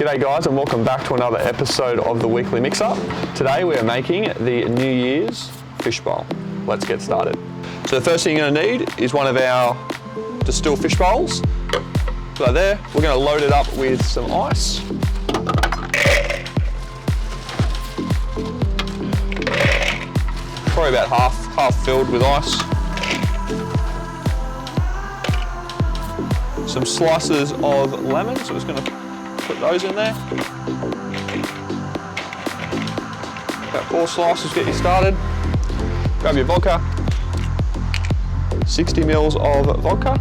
G'day guys, and welcome back to another episode of the Weekly Mix-Up. Today we are making the New Year's Fishbowl. Let's get started. So the first thing you're going to need is one of our distilled fish bowls. So there, we're going to load it up with some ice. Probably about half filled with ice. Some slices of lemon, so we're just going to put those in there. About 4 slices to get you started. Grab your vodka. 60 mils of vodka.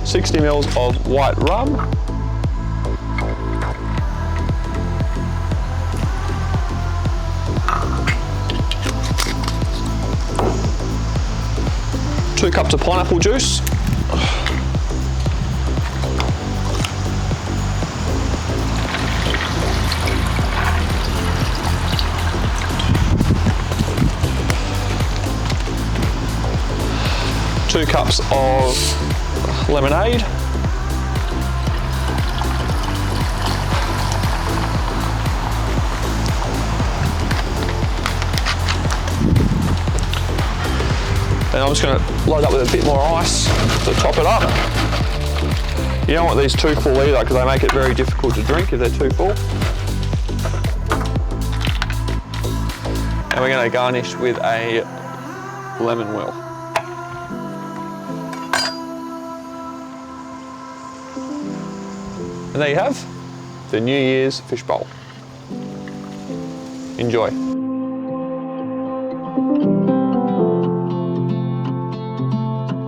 $60 mils of white rum. Two cups of pineapple juice. Two cups of lemonade. And I'm just going to load up with a bit more ice to top it up. You don't want these too full either, because they make it very difficult to drink if they're too full. And we're going to garnish with a lemon wheel. And there you have the New Year's Fishbowl. Enjoy.